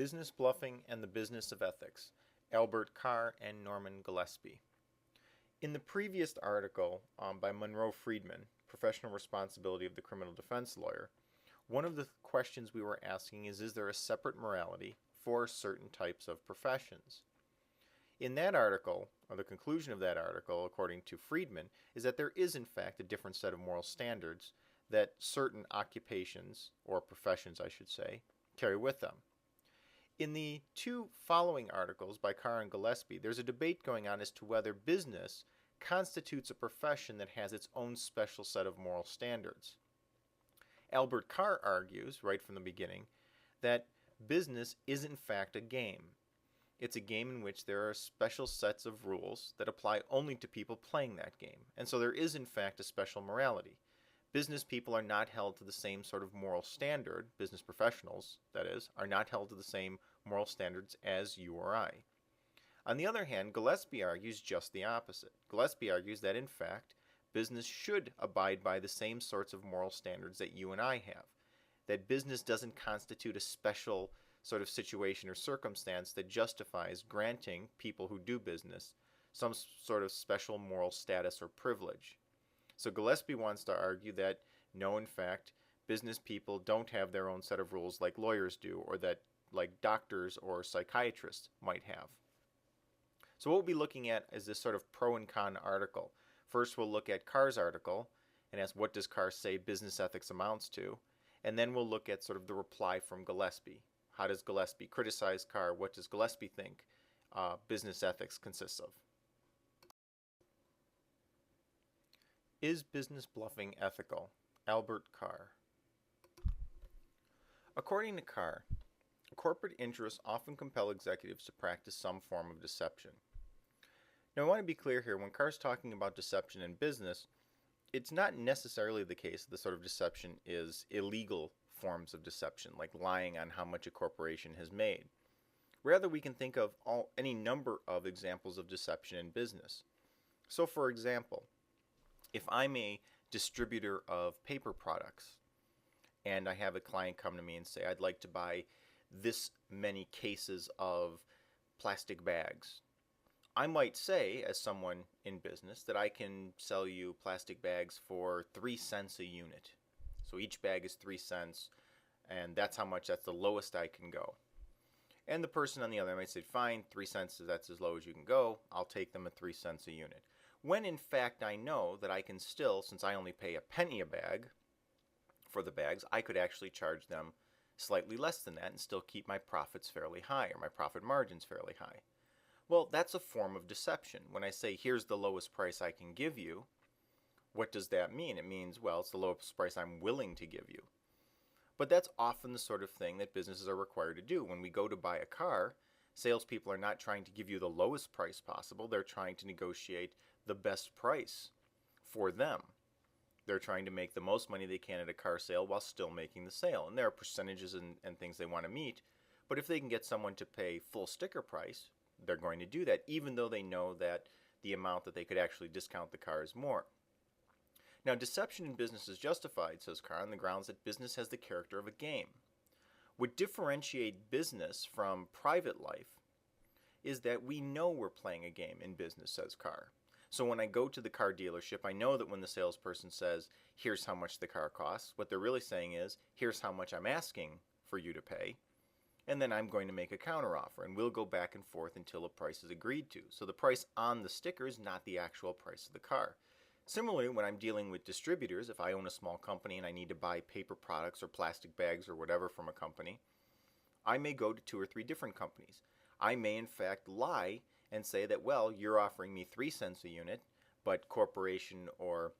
Business Bluffing and the Business of Ethics, Albert Carr and Norman Gillespie. In the previous article by Monroe Friedman, Professional Responsibility of the Criminal Defense Lawyer, one of the questions we were asking is there a separate morality for certain types of professions? In that article, or the conclusion of that article, according to Friedman, is that there is in fact a different set of moral standards that certain occupations, or professions I should say, carry with them. In the two following articles by Carr and Gillespie, there's a debate going on as to whether business constitutes a profession that has its own special set of moral standards. Albert Carr argues, right from the beginning, that business is in fact a game. It's a game in which there are special sets of rules that apply only to people playing that game, and so there is in fact a special morality. Business people are not held to the same sort of moral standard, business professionals, that is, are not held to the same moral standards as you or I. On the other hand, Gillespie argues just the opposite. Gillespie argues that, in fact, business should abide by the same sorts of moral standards that you and I have. That business doesn't constitute a special sort of situation or circumstance that justifies granting people who do business some sort of special moral status or privilege. So Gillespie wants to argue that, no, in fact, business people don't have their own set of rules like lawyers do, or that like doctors or psychiatrists might have. So what we'll be looking at is this sort of pro and con article. First we'll look at Carr's article and ask what does Carr say business ethics amounts to, and then we'll look at sort of the reply from Gillespie. How does Gillespie criticize Carr? What does Gillespie think business ethics consists of? Is business bluffing ethical? Albert Carr. According to Carr, corporate interests often compel executives to practice some form of deception. Now I want to be clear here, when Carr's talking about deception in business, it's not necessarily the case that the sort of deception is illegal forms of deception, like lying on how much a corporation has made. Rather, we can think of any number of examples of deception in business. So for example, if I'm a distributor of paper products and I have a client come to me and say, I'd like to buy this many cases of plastic bags, I might say, as someone in business, that I can sell you plastic bags for 3 cents a unit. So each bag is 3 cents, and that's the lowest I can go. And the person on the other might say, fine, 3 cents, that's as low as you can go, I'll take them at 3 cents a unit. When in fact I know that I can still, since I only pay a penny a bag for the bags, I could actually charge them slightly less than that and still keep my profits fairly high, or my profit margins fairly high. Well, that's a form of deception. When I say, here's the lowest price I can give you, what does that mean? It means, well, it's the lowest price I'm willing to give you. But that's often the sort of thing that businesses are required to do. When we go to buy a car, salespeople are not trying to give you the lowest price possible. They're trying to negotiate the best price for them. They're trying to make the most money they can at a car sale while still making the sale. And there are percentages and things they want to meet. But if they can get someone to pay full sticker price, they're going to do that, even though they know that the amount that they could actually discount the car is more. Now, deception in business is justified, says Carr, on the grounds that business has the character of a game. What differentiates business from private life is that we know we're playing a game in business, says Carr. So when I go to the car dealership, I know that when the salesperson says, here's how much the car costs, what they're really saying is, here's how much I'm asking for you to pay, and then I'm going to make a counteroffer, and we'll go back and forth until a price is agreed to. So the price on the sticker is not the actual price of the car. Similarly, when I'm dealing with distributors, if I own a small company and I need to buy paper products or plastic bags or whatever from a company, I may go to 2 or 3 different companies. I may in fact lie and say that, well, you're offering me 3 cents a unit, but corporation or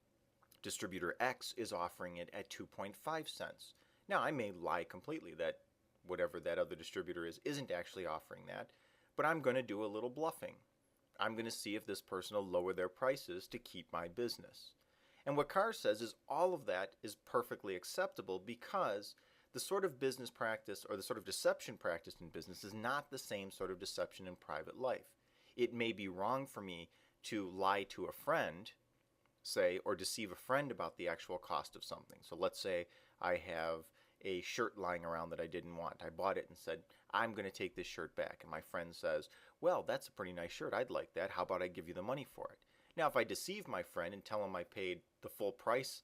distributor X is offering it at 2.5 cents. Now, I may lie completely that whatever that other distributor is isn't actually offering that, but I'm going to do a little bluffing. I'm going to see if this person will lower their prices to keep my business. And what Carr says is all of that is perfectly acceptable because the sort of business practice or the sort of deception practiced in business is not the same sort of deception in private life. It may be wrong for me to lie to a friend, say, or deceive a friend about the actual cost of something. So let's say I have a shirt lying around that I didn't want. I bought it and said, I'm going to take this shirt back. And my friend says, well, that's a pretty nice shirt. I'd like that. How about I give you the money for it? Now, if I deceive my friend and tell him I paid the full price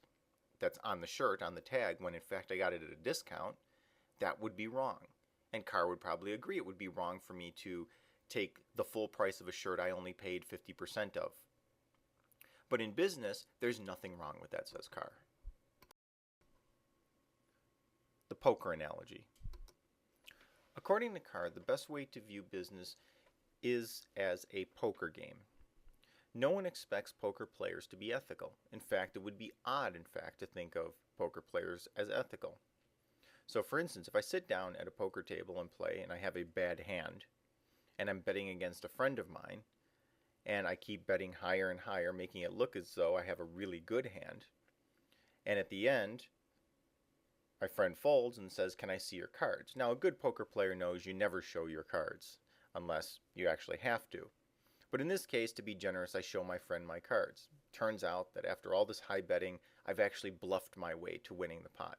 that's on the shirt, on the tag, when in fact I got it at a discount, that would be wrong. And Carr would probably agree it would be wrong for me to take the full price of a shirt I only paid 50% of. But in business, there's nothing wrong with that, says Carr. The poker analogy. According to Carr, the best way to view business is as a poker game. No one expects poker players to be ethical. In fact, it would be odd, to think of poker players as ethical. So for instance, if I sit down at a poker table and play and I have a bad hand, and I'm betting against a friend of mine, and I keep betting higher and higher, making it look as though I have a really good hand, and at the end, my friend folds and says, can I see your cards? Now, a good poker player knows you never show your cards, unless you actually have to. But in this case, to be generous, I show my friend my cards. Turns out that after all this high betting, I've actually bluffed my way to winning the pot.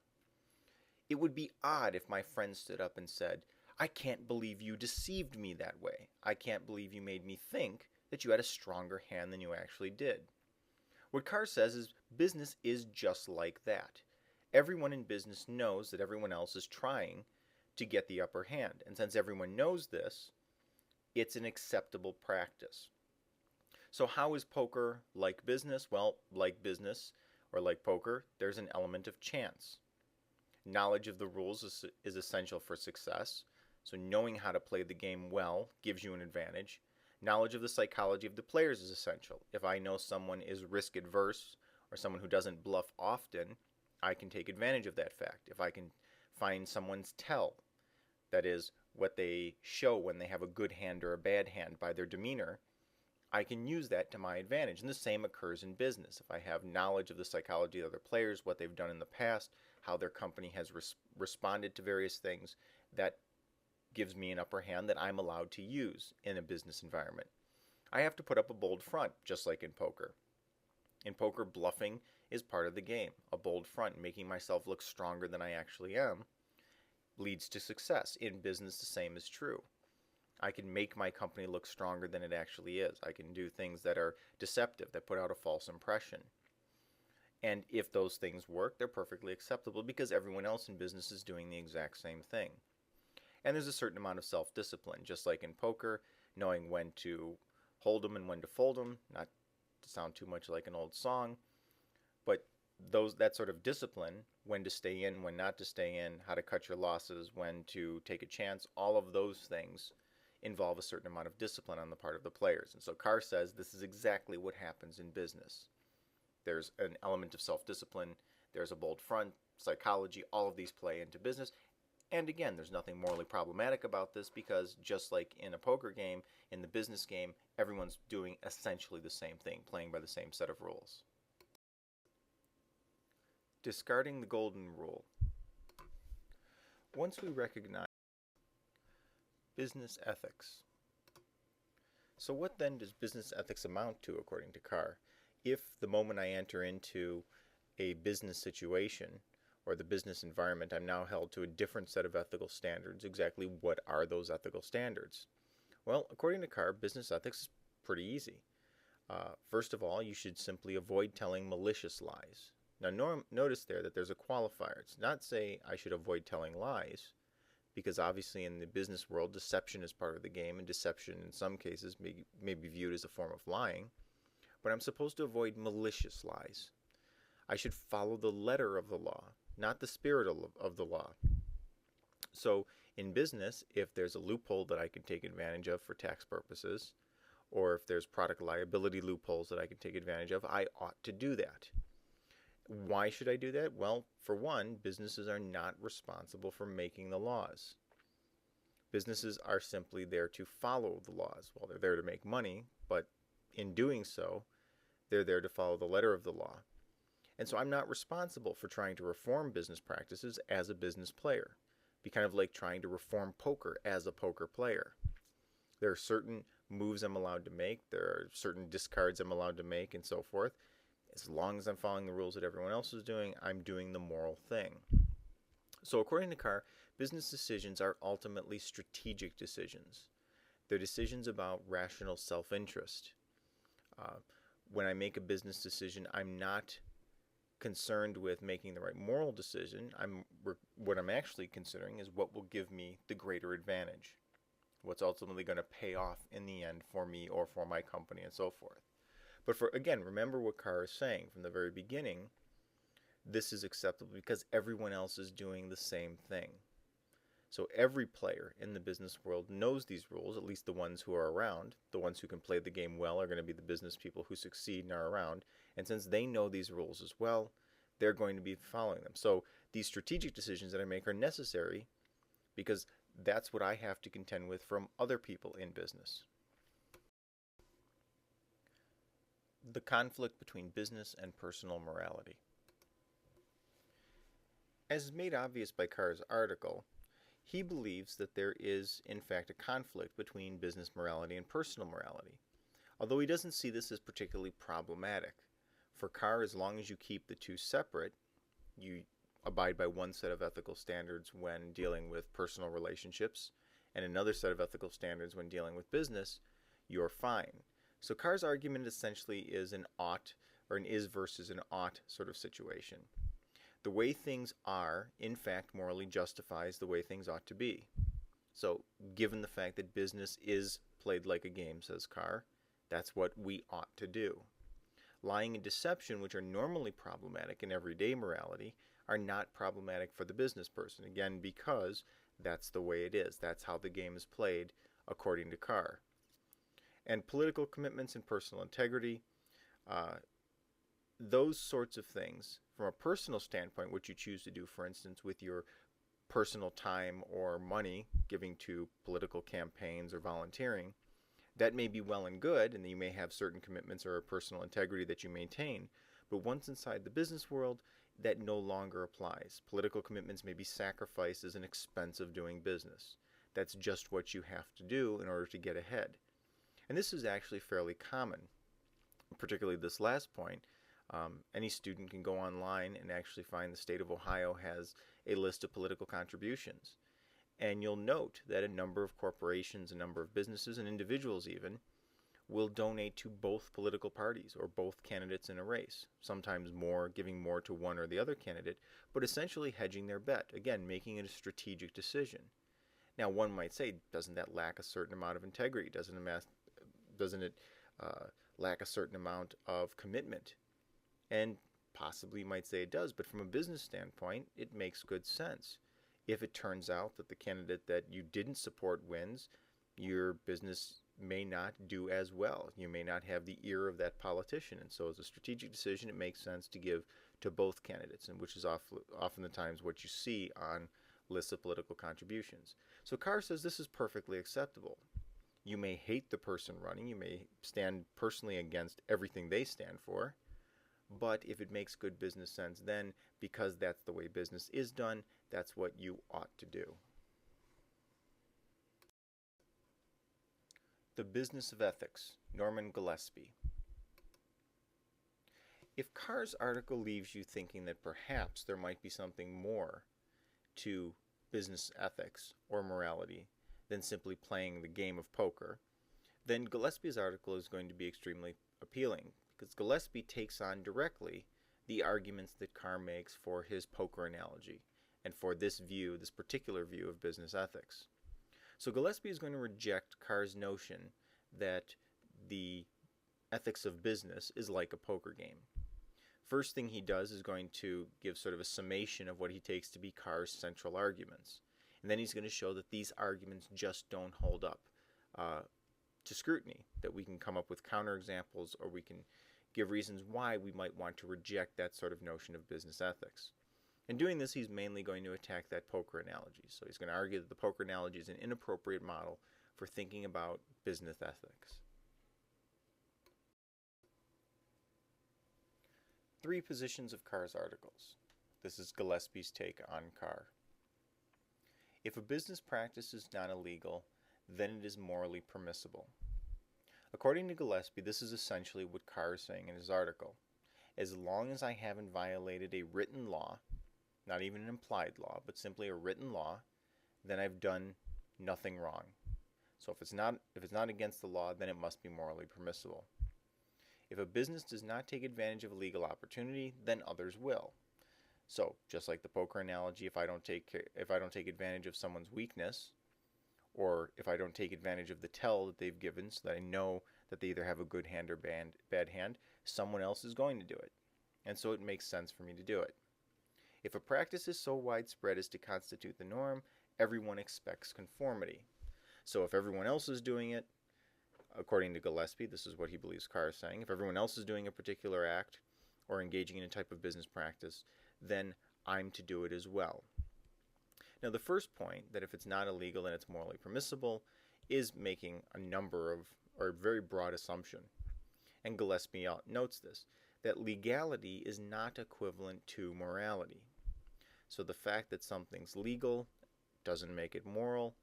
It would be odd if my friend stood up and said, I can't believe you deceived me that way. I can't believe you made me think that you had a stronger hand than you actually did. What Carr says is business is just like that. Everyone in business knows that everyone else is trying to get the upper hand. And since everyone knows this, it's an acceptable practice. So how is poker like business? Well, like business or like poker, there's an element of chance. Knowledge of the rules is essential for success. So knowing how to play the game well gives you an advantage. Knowledge of the psychology of the players is essential. If I know someone is risk adverse or someone who doesn't bluff often, I can take advantage of that fact. If I can find someone's tell, that is, what they show when they have a good hand or a bad hand by their demeanor, I can use that to my advantage. And the same occurs in business. If I have knowledge of the psychology of other players, what they've done in the past, how their company has responded to various things, that gives me an upper hand that I'm allowed to use in a business environment. I have to put up a bold front, just like in poker. In poker, bluffing is part of the game. A bold front, making myself look stronger than I actually am, leads to success. In business, the same is true. I can make my company look stronger than it actually is. I can do things that are deceptive, that put out a false impression. And if those things work, they're perfectly acceptable because everyone else in business is doing the exact same thing. And there's a certain amount of self-discipline, just like in poker, knowing when to hold them and when to fold them, not to sound too much like an old song, but that sort of discipline, when to stay in, when not to stay in, how to cut your losses, when to take a chance, all of those things involve a certain amount of discipline on the part of the players. And so Carr says this is exactly what happens in business. There's an element of self-discipline, there's a bold front, psychology, all of these play into business. And again, there's nothing morally problematic about this because just like in a poker game, in the business game, everyone's doing essentially the same thing, playing by the same set of rules. Discarding the golden rule. Once we recognize business ethics. So what then does business ethics amount to according to Carr? If the moment I enter into a business situation or the business environment, I'm now held to a different set of ethical standards. Exactly what are those ethical standards? Well, according to Carr, business ethics is pretty easy. First of all, you should simply avoid telling malicious lies. Now, notice there that there's a qualifier. It's not say I should avoid telling lies, because obviously in the business world, deception is part of the game, and deception in some cases may be viewed as a form of lying. But I'm supposed to avoid malicious lies. I should follow the letter of the law, not the spirit of the law. So in business, if there's a loophole that I can take advantage of for tax purposes, or if there's product liability loopholes that I can take advantage of, I ought to do that. Why should I do that? Well, for one, businesses are not responsible for making the laws. Businesses are simply there to follow the laws. Well, they're there to make money, but in doing so, they're there to follow the letter of the law. And so I'm not responsible for trying to reform business practices as a business player. It'd be kind of like trying to reform poker as a poker player. There are certain moves I'm allowed to make, there are certain discards I'm allowed to make, and so forth. As long as I'm following the rules that everyone else is doing, I'm doing the moral thing. So according to Carr, business decisions are ultimately strategic decisions. They're decisions about rational self-interest. Uh, when I make a business decision, I'm not concerned with making the right moral decision. What I'm actually considering is what will give me the greater advantage, what's ultimately going to pay off in the end for me or for my company and so forth. But again, remember what Carr is saying from the very beginning. This is acceptable because everyone else is doing the same thing. So every player in the business world knows these rules, at least the ones who are around. The ones who can play the game well are going to be the business people who succeed and are around. And since they know these rules as well, they're going to be following them. So these strategic decisions that I make are necessary because that's what I have to contend with from other people in business. The conflict between business and personal morality. As is made obvious by Carr's article, he believes that there is, in fact, a conflict between business morality and personal morality, although he doesn't see this as particularly problematic. For Carr, as long as you keep the two separate, you abide by one set of ethical standards when dealing with personal relationships and another set of ethical standards when dealing with business, you're fine. So Carr's argument essentially is an ought or an is versus an ought sort of situation. The way things are, in fact, morally justifies the way things ought to be. So, given the fact that business is played like a game, says Carr, that's what we ought to do. Lying and deception, which are normally problematic in everyday morality, are not problematic for the business person, again, because that's the way it is. That's how the game is played, according to Carr. And political commitments and personal integrity, those sorts of things, from a personal standpoint, what you choose to do, for instance, with your personal time or money, giving to political campaigns or volunteering, that may be well and good, and you may have certain commitments or a personal integrity that you maintain. But once inside the business world, that no longer applies. Political commitments may be sacrificed as an expense of doing business. That's just what you have to do in order to get ahead. And this is actually fairly common, particularly this last point. Any student can go online and actually find the state of Ohio has a list of political contributions. And you'll note that a number of corporations, a number of businesses, and individuals even, will donate to both political parties or both candidates in a race. Sometimes more, giving more to one or the other candidate, but essentially hedging their bet. Again, making it a strategic decision. Now, one might say, doesn't that lack a certain amount of integrity? Doesn't it lack a certain amount of commitment? And possibly you might say it does, but from a business standpoint, it makes good sense. If it turns out that the candidate that you didn't support wins, your business may not do as well. You may not have the ear of that politician. And so as a strategic decision, it makes sense to give to both candidates, and which is often the times what you see on lists of political contributions. So Carr says this is perfectly acceptable. You may hate the person running. You may stand personally against everything they stand for. But if it makes good business sense, then because that's the way business is done, that's what you ought to do. The Business of Ethics, Norman Gillespie. If Carr's article leaves you thinking that perhaps there might be something more to business ethics or morality than simply playing the game of poker, then Gillespie's article is going to be extremely appealing, because Gillespie takes on directly the arguments that Carr makes for his poker analogy and for this particular view of business ethics. So Gillespie is going to reject Carr's notion that the ethics of business is like a poker game. First thing he does is going to give sort of a summation of what he takes to be Carr's central arguments. And then he's going to show that these arguments just don't hold up to scrutiny, that we can come up with counterexamples, or we can give reasons why we might want to reject that sort of notion of business ethics. In doing this, he's mainly going to attack that poker analogy. So he's going to argue that the poker analogy is an inappropriate model for thinking about business ethics. 3 positions of Carr's articles. This is Gillespie's take on Carr. If a business practice is not illegal, then it is morally permissible. According to Gillespie, this is essentially what Carr is saying in his article. As long as I haven't violated a written law, not even an implied law, but simply a written law, then I've done nothing wrong. So if it's not against the law, then it must be morally permissible. If a business does not take advantage of a legal opportunity, then others will. So, just like the poker analogy, if I don't take advantage of someone's weakness, or if I don't take advantage of the tell that they've given so that I know that they either have a good hand or bad hand, someone else is going to do it. And so it makes sense for me to do it. If a practice is so widespread as to constitute the norm, everyone expects conformity. So if everyone else is doing it, according to Gillespie, this is what he believes Carr is saying, if everyone else is doing a particular act or engaging in a type of business practice, then I'm to do it as well. Now, the first point, that if it's not illegal and it's morally permissible, is making a very broad assumption. And Gillespie notes this, that legality is not equivalent to morality. So the fact that something's legal doesn't make it moral.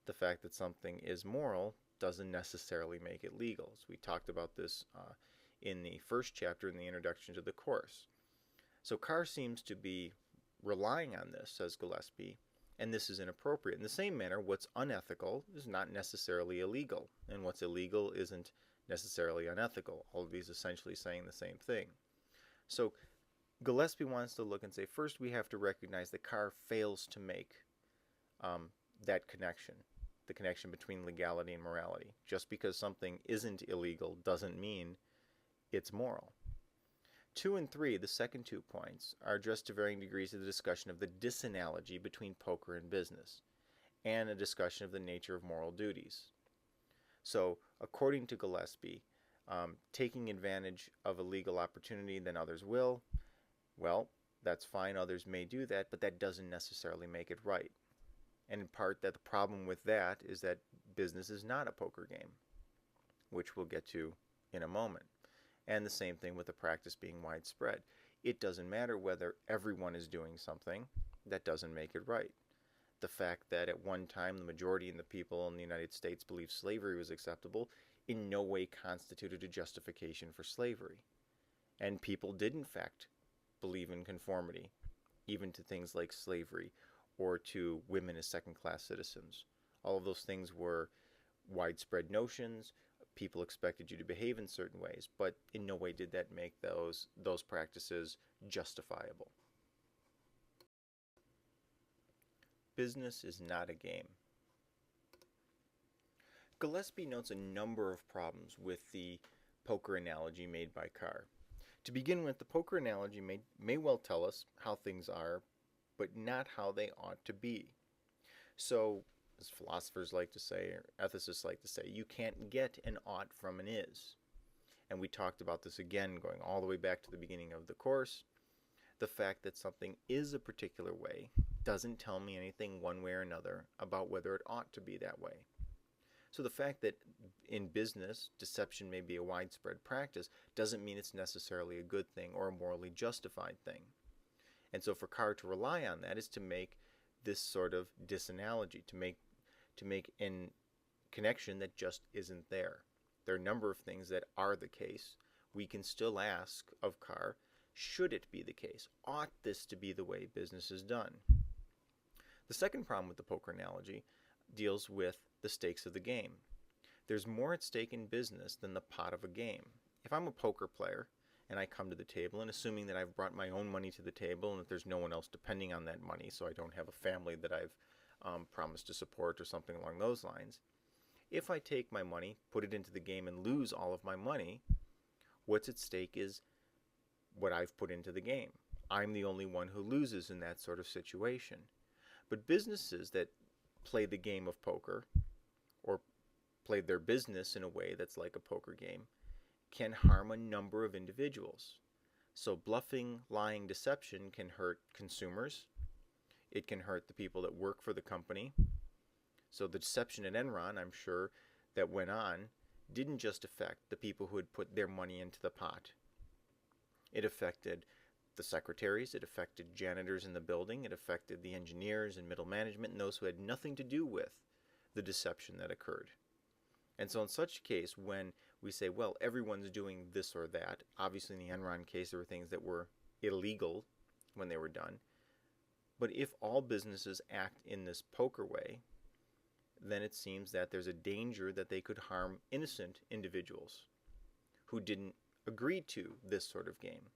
The fact that something is moral doesn't necessarily make it legal. So we talked about this in the first chapter in the introduction to the course. So Carr seems to be relying on this, says Gillespie, and this is inappropriate. In the same manner, what's unethical is not necessarily illegal, and what's illegal isn't necessarily unethical. All of these essentially saying the same thing. So Gillespie wants to look and say, first we have to recognize that Carr fails to make that connection, the connection between legality and morality. Just because something isn't illegal doesn't mean it's moral. 2 and 3, the second 2 points, are addressed to varying degrees of the discussion of the disanalogy between poker and business, and a discussion of the nature of moral duties. So, according to Gillespie, taking advantage of a legal opportunity than others will, well, that's fine, others may do that, but that doesn't necessarily make it right. And in part, that the problem with that is that business is not a poker game, which we'll get to in a moment. And the same thing with the practice being widespread. It doesn't matter whether everyone is doing something, that doesn't make it right. The fact that at one time the majority of the people in the United States believed slavery was acceptable in no way constituted a justification for slavery. And people did in fact believe in conformity, even to things like slavery or to women as second-class citizens. All of those things were widespread notions. People expected you to behave in certain ways, but in no way did that make those practices justifiable. Business is not a game. Gillespie notes a number of problems with the poker analogy made by Carr. To begin with, the poker analogy may well tell us how things are, but not how they ought to be. So, as philosophers like to say, or ethicists like to say, you can't get an ought from an is. And we talked about this again, going all the way back to the beginning of the course. The fact that something is a particular way doesn't tell me anything one way or another about whether it ought to be that way. So the fact that in business, deception may be a widespread practice doesn't mean it's necessarily a good thing or a morally justified thing. And so for Carr to rely on that is to make this sort of disanalogy, to make a connection that just isn't there. There are a number of things that are the case. We can still ask of Carr, should it be the case? Ought this to be the way business is done? The second problem with the poker analogy deals with the stakes of the game. There's more at stake in business than the pot of a game. If I'm a poker player and I come to the table, and assuming that I've brought my own money to the table and that there's no one else depending on that money, so I don't have a family that I've promised to support or something along those lines, if I take my money, put it into the game, and lose all of my money, what's at stake is what I've put into the game. I'm the only one who loses in that sort of situation. But businesses that play the game of poker, or play their business in a way that's like a poker game, can harm a number of individuals. So bluffing, lying, deception can hurt consumers. It can hurt the people that work for the company. So the deception at Enron, I'm sure, that went on, didn't just affect the people who had put their money into the pot. It affected the secretaries, it affected janitors in the building, it affected the engineers and middle management and those who had nothing to do with the deception that occurred. And so in such a case, when we say, well, everyone's doing this or that, obviously in the Enron case there were things that were illegal when they were done, But if all businesses act in this poker way, then it seems that there's a danger that they could harm innocent individuals who didn't agree to this sort of game.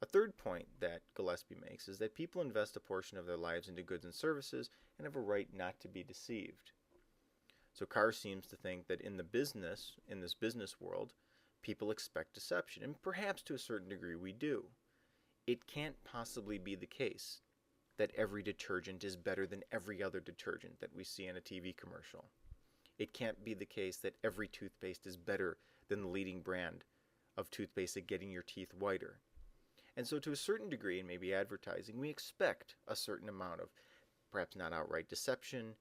A third point that Gillespie makes is that people invest a portion of their lives into goods and services and have a right not to be deceived. So Carr seems to think that in this business world, people expect deception, and perhaps to a certain degree we do. It can't possibly be the case that every detergent is better than every other detergent that we see in a TV commercial. It can't be the case that every toothpaste is better than the leading brand of toothpaste at getting your teeth whiter. And so to a certain degree, in maybe advertising, we expect a certain amount of, perhaps not outright deception,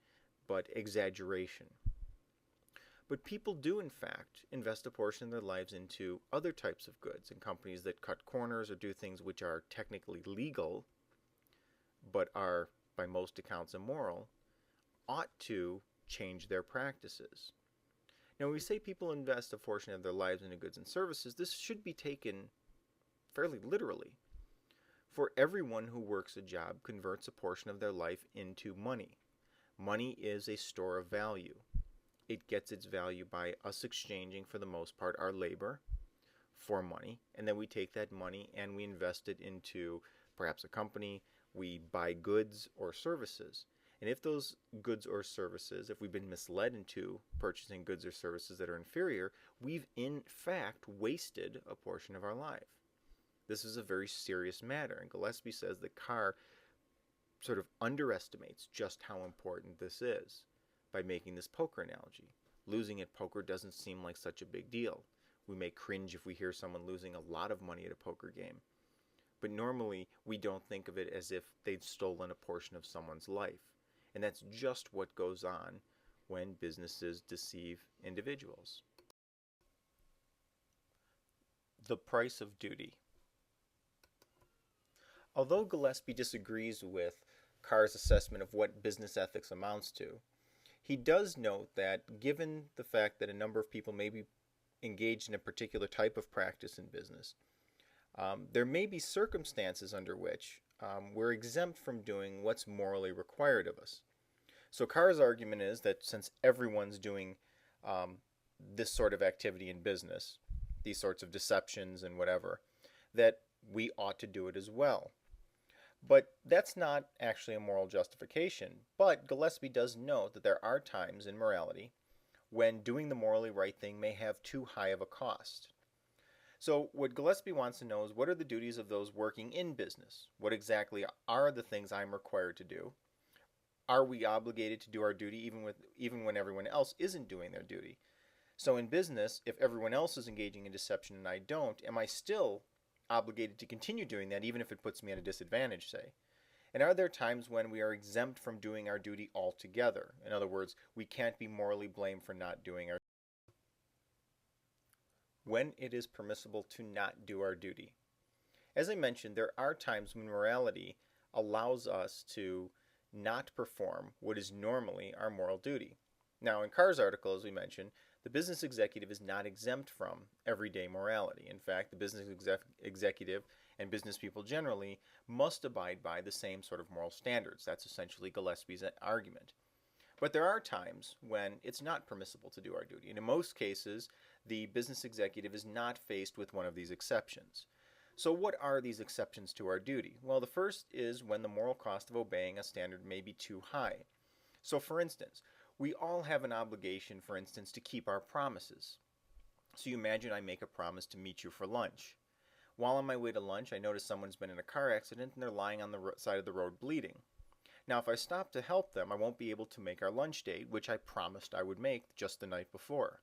but exaggeration. But people do, in fact, invest a portion of their lives into other types of goods, and companies that cut corners or do things which are technically legal, but are, by most accounts, immoral, ought to change their practices. Now, when we say people invest a portion of their lives into goods and services, this should be taken fairly literally. For everyone who works a job converts a portion of their life into money. Money is a store of value. It gets its value by us exchanging, for the most part, our labor for money, and then we take that money and we invest it into perhaps a company. We buy goods or services. And if those goods or services, if we've been misled into purchasing goods or services that are inferior, we've in fact wasted a portion of our life. This is a very serious matter, and Gillespie says that Carr sort of underestimates just how important this is by making this poker analogy. Losing at poker doesn't seem like such a big deal. We may cringe if we hear someone losing a lot of money at a poker game. But normally, we don't think of it as if they'd stolen a portion of someone's life. And that's just what goes on when businesses deceive individuals. The price of duty. Although Gillespie disagrees with Carr's assessment of what business ethics amounts to, he does note that given the fact that a number of people may be engaged in a particular type of practice in business, there may be circumstances under which we're exempt from doing what's morally required of us. So Carr's argument is that since everyone's doing this sort of activity in business, these sorts of deceptions and whatever, that we ought to do it as well. But that's not actually a moral justification. But Gillespie does note that there are times in morality when doing the morally right thing may have too high of a cost. So what Gillespie wants to know is, what are the duties of those working in business? What exactly are the things I'm required to do? Are we obligated to do our duty even when everyone else isn't doing their duty? So in business, if everyone else is engaging in deception and I don't, am I still obligated to continue doing that even if it puts me at a disadvantage, say? And are there times when we are exempt from doing our duty altogether? In other words, we can't be morally blamed for not doing our duty. When it is permissible to not do our duty. As I mentioned, there are times when morality allows us to not perform what is normally our moral duty. Now, in Carr's article, as we mentioned, the business executive is not exempt from everyday morality. In fact, the business executive and business people generally must abide by the same sort of moral standards. That's essentially Gillespie's argument. But there are times when it's not permissible to do our duty. And in most cases, the business executive is not faced with one of these exceptions. So what are these exceptions to our duty? Well, the first is when the moral cost of obeying a standard may be too high. So for instance, we all have an obligation, for instance, to keep our promises. So you imagine I make a promise to meet you for lunch. While on my way to lunch, I notice someone's been in a car accident and they're lying on the side of the road bleeding. Now, if I stop to help them, I won't be able to make our lunch date, which I promised I would make just the night before.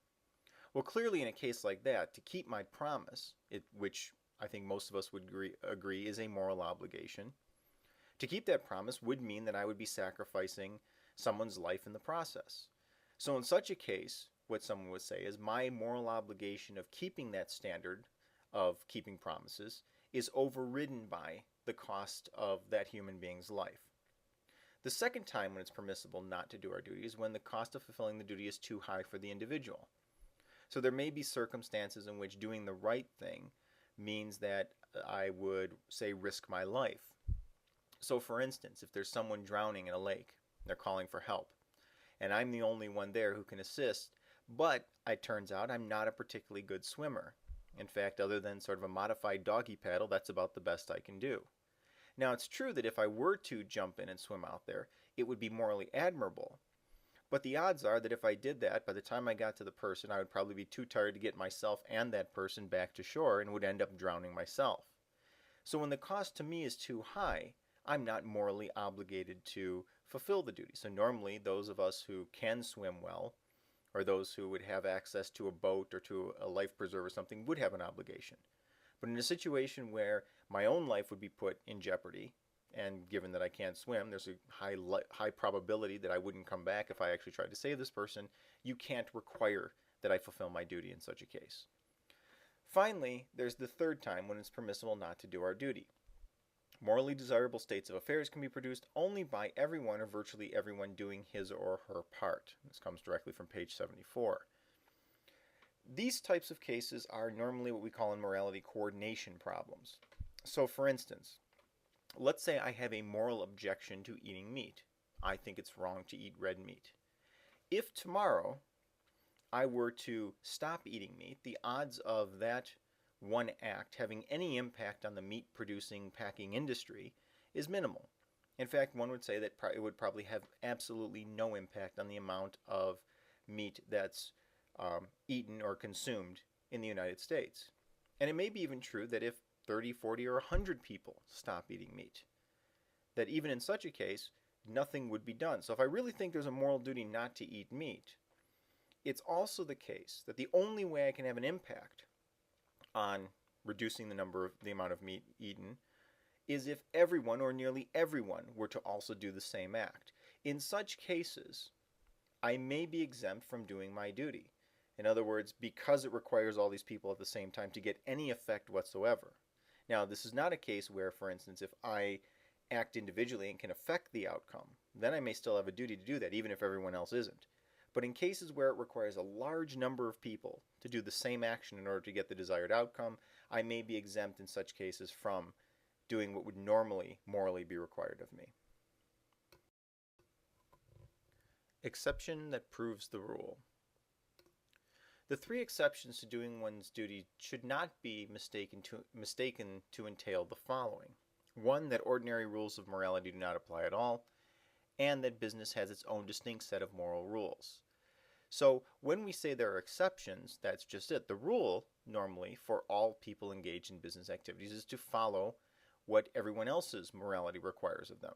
Well, clearly in a case like that, to keep my promise, which I think most of us would agree is a moral obligation, to keep that promise would mean that I would be sacrificing someone's life in the process. So in such a case, what someone would say is my moral obligation of keeping that standard of keeping promises is overridden by the cost of that human being's life. The second time when it's permissible not to do our duty is when the cost of fulfilling the duty is too high for the individual. So there may be circumstances in which doing the right thing means that I would, say, risk my life. So for instance, if there's someone drowning in a lake, they're calling for help, and I'm the only one there who can assist, but it turns out I'm not a particularly good swimmer. In fact, other than sort of a modified doggy paddle, that's about the best I can do. Now, it's true that if I were to jump in and swim out there, it would be morally admirable. But the odds are that if I did that, by the time I got to the person, I would probably be too tired to get myself and that person back to shore and would end up drowning myself. So when the cost to me is too high, I'm not morally obligated to fulfill the duty. So normally, those of us who can swim well, or those who would have access to a boat or to a life preserver or something, would have an obligation. But in a situation where my own life would be put in jeopardy, and given that I can't swim, there's a high probability that I wouldn't come back if I actually tried to save this person, you can't require that I fulfill my duty in such a case. Finally, there's the third time when it's permissible not to do our duty. Morally desirable states of affairs can be produced only by everyone or virtually everyone doing his or her part. This comes directly from page 74. These types of cases are normally what we call in morality coordination problems. So for instance, let's say I have a moral objection to eating meat. I think it's wrong to eat red meat. If tomorrow I were to stop eating meat, the odds of that one act having any impact on the meat producing packing industry is minimal. In fact, one would say that it would probably have absolutely no impact on the amount of meat that's eaten or consumed in the United States. And it may be even true that if 30, 40, or 100 people stop eating meat, that even in such a case, nothing would be done. So if I really think there's a moral duty not to eat meat, it's also the case that the only way I can have an impact on reducing the amount of meat eaten is if everyone or nearly everyone were to also do the same act. In such cases, I may be exempt from doing my duty. In other words, because it requires all these people at the same time to get any effect whatsoever. Now, this is not a case where, for instance, if I act individually and can affect the outcome, then I may still have a duty to do that, even if everyone else isn't. But in cases where it requires a large number of people to do the same action in order to get the desired outcome, I may be exempt in such cases from doing what would normally morally be required of me. Exception that proves the rule. The three exceptions to doing one's duty should not be mistaken to entail the following. One, that ordinary rules of morality do not apply at all, and that business has its own distinct set of moral rules. So when we say there are exceptions, that's just it. The rule, normally, for all people engaged in business activities is to follow what everyone else's morality requires of them.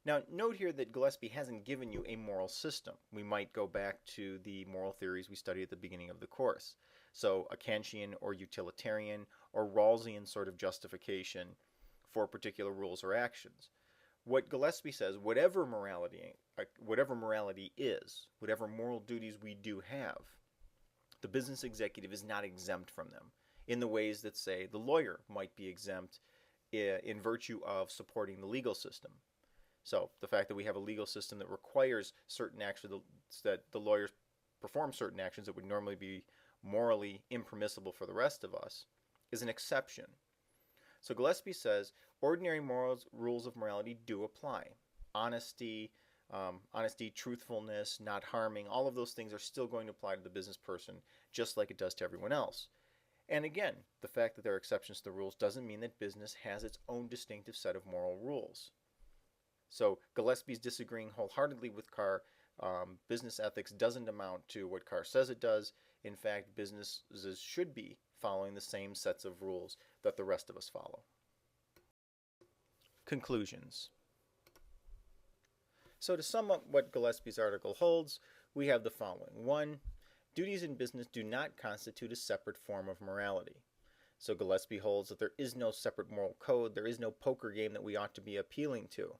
Now, note here that Gillespie hasn't given you a moral system. We might go back to the moral theories we studied at the beginning of the course. So a Kantian or utilitarian or Rawlsian sort of justification for particular rules or actions. What Gillespie says, whatever morality is, whatever moral duties we do have, the business executive is not exempt from them in the ways that, say, the lawyer might be exempt in virtue of supporting the legal system. So the fact that we have a legal system that requires certain actions, that the lawyers perform certain actions that would normally be morally impermissible for the rest of us, is an exception. So Gillespie says ordinary rules of morality do apply. Honesty, truthfulness, not harming, all of those things are still going to apply to the business person just like it does to everyone else. And again, the fact that there are exceptions to the rules doesn't mean that business has its own distinctive set of moral rules. So Gillespie's disagreeing wholeheartedly with Carr. Business ethics doesn't amount to what Carr says it does. In fact, businesses should be following the same sets of rules that the rest of us follow. Conclusions. So to sum up what Gillespie's article holds, we have the following. 1. Duties in business do not constitute a separate form of morality. So Gillespie holds that there is no separate moral code, there is no poker game that we ought to be appealing to.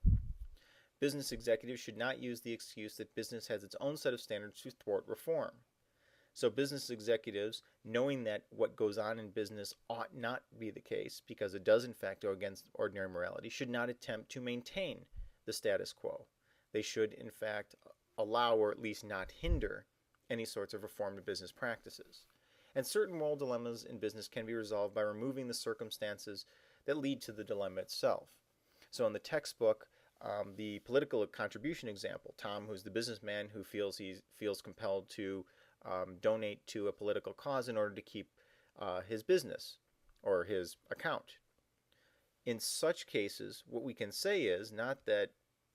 Business executives should not use the excuse that business has its own set of standards to thwart reform. So business executives, knowing that what goes on in business ought not be the case, because it does in fact go against ordinary morality, should not attempt to maintain the status quo. They should in fact allow or at least not hinder any sorts of reform to business practices. And certain moral dilemmas in business can be resolved by removing the circumstances that lead to the dilemma itself. So in the textbook, the political contribution example, Tom, who's the businessman who feels compelled to donate to a political cause in order to keep his business or his account. In such cases, what we can say is not that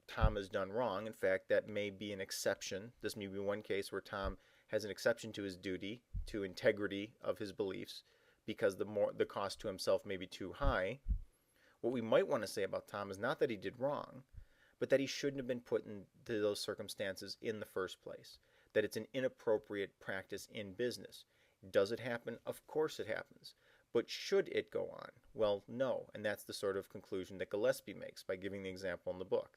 Tom has done wrong. In fact, that may be an exception. This may be one case where Tom has an exception to his duty, to integrity of his beliefs, because the cost to himself may be too high. What we might want to say about Tom is not that he did wrong, but that he shouldn't have been put into those circumstances in the first place. That it's an inappropriate practice in business. Does it happen? Of course it happens. But should it go on? Well, no. And that's the sort of conclusion that Gillespie makes by giving the example in the book.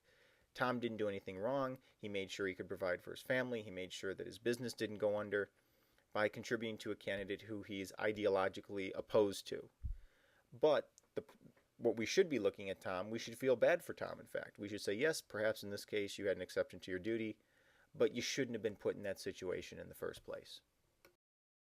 Tom didn't do anything wrong. He made sure he could provide for his family. He made sure that his business didn't go under by contributing to a candidate who he's ideologically opposed to. But what we should be looking at Tom, we should feel bad for Tom, in fact. We should say, yes, perhaps in this case you had an exception to your duty, but you shouldn't have been put in that situation in the first place.